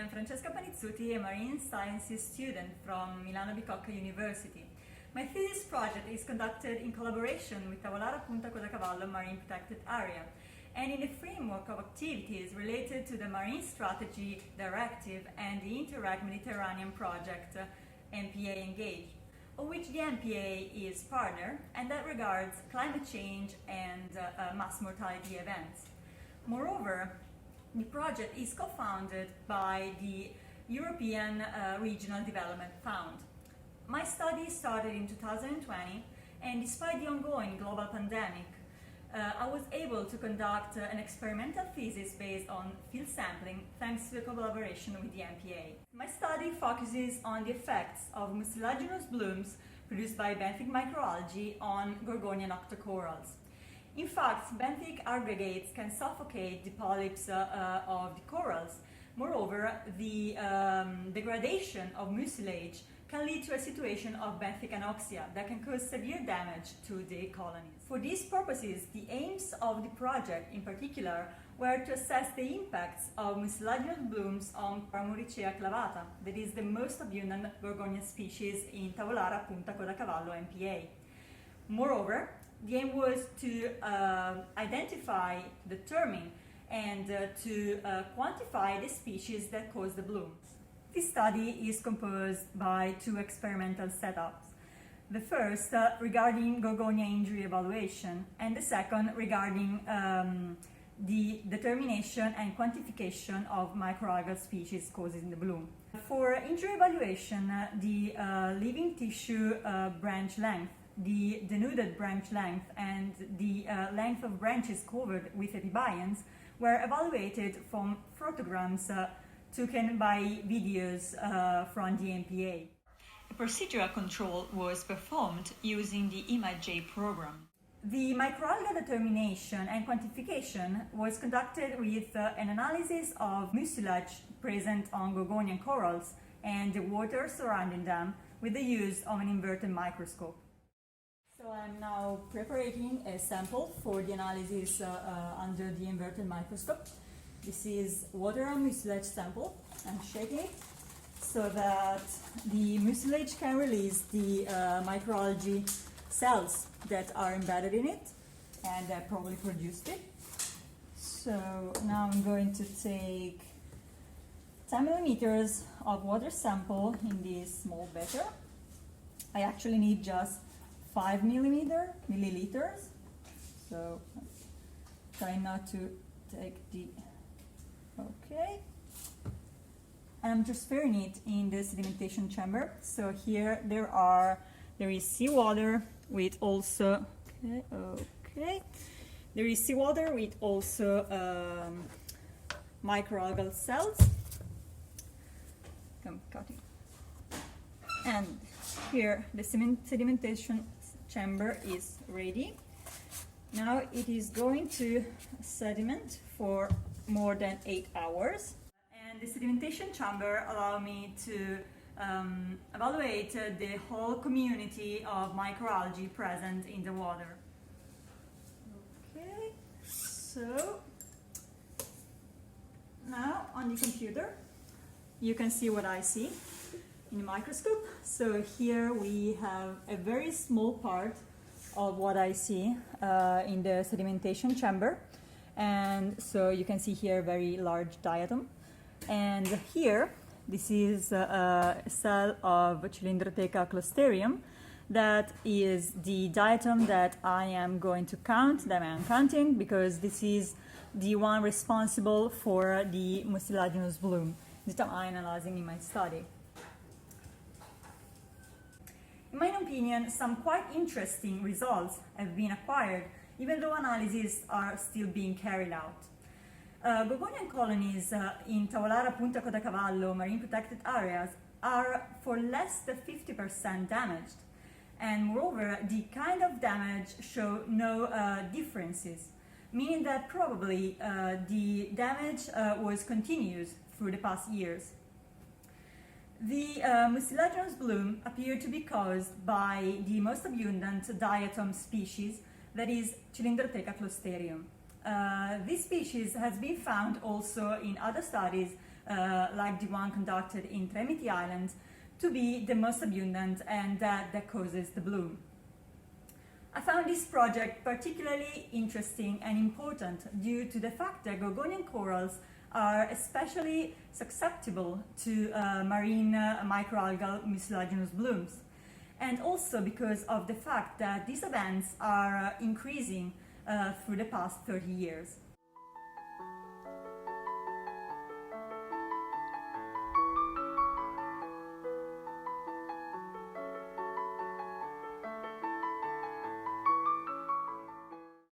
I'm Francesca Panizzuti, a marine sciences student from Milano-Bicocca University. My thesis project is conducted in collaboration with Tavolara, Punta, Coda, Cavallo marine protected area, and in the framework of activities related to the Marine Strategy Directive and the Interreg Mediterranean project MPA Engage, of which the MPA is partner, and that regards climate change and mass mortality events. Moreover, the project is co-founded by the European Regional Development Fund. My study started in 2020, and despite the ongoing global pandemic, I was able to conduct an experimental thesis based on field sampling thanks to the collaboration with the MPA. My study focuses on the effects of mucilaginous blooms produced by benthic microalgae on gorgonie and octocorals. In fact, benthic aggregates can suffocate the polyps of the corals. Moreover, the degradation of mucilage can lead to a situation of benthic anoxia that can cause severe damage to the colonies. For these purposes, the aims of the project in particular were to assess the impacts of mucilaginous blooms on Paramuricea clavata, that is the most abundant gorgonia species in Tavolara, Punta, Coda, Cavallo, MPA. Moreover, the aim was to identify, determine, and to quantify the species that cause the blooms. This study is composed by two experimental setups. The first regarding gorgonia injury evaluation, and the second regarding the determination and quantification of microalgal species causing the bloom. For injury evaluation, the living tissue branch length, the denuded branch length, and the length of branches covered with epibionts were evaluated from photograms taken by videos from the MPA. A procedural control was performed using the ImageJ program. The microalgal determination and quantification was conducted with an analysis of mucilage present on gorgonian corals and the water surrounding them with the use of an inverted microscope. So I'm now preparing a sample for the analysis under the inverted microscope. This is water and mucilage sample. I'm shaking it so that the mucilage can release the microalgae cells that are embedded in it and that probably produced it. So now I'm going to take 10 millimeters of water sample in this small beaker. I actually need just 5 milliliters, so try not to take the, okay. And I'm transferring it in the sedimentation chamber. So here there is seawater with also, there is seawater with also microalgal cells. I'm cutting. And here the sedimentation chamber is ready. Now it is going to sediment for more than 8 hours. And the sedimentation chamber allows me to evaluate the whole community of microalgae present in the water. Okay, so now on the computer you can see what I see in the microscope. So here we have a very small part of what I see in the sedimentation chamber, and so you can see here a very large diatom. And here, this is a cell of Cylindrotheca closterium. That is the diatom that I am going to count, that I am counting, because this is the one responsible for the mucilaginous bloom that I'm analyzing in my study. In my opinion, some quite interesting results have been acquired, even though analyses are still being carried out. Gorgonian colonies in Tavolara, Punta, Coda, Cavallo marine protected areas are for less than 50% damaged, and moreover, the kind of damage show no differences, meaning that probably the damage was continuous through the past years. The mucilaginous bloom appeared to be caused by the most abundant diatom species, that is Cylindrotheca closterium. This species has been found also in other studies like the one conducted in Tremiti Island, to be the most abundant and that causes the bloom. I found this project particularly interesting and important due to the fact that gorgonian corals are especially susceptible to marine microalgal mucilaginous blooms, and also because of the fact that these events are increasing through the past 30 years.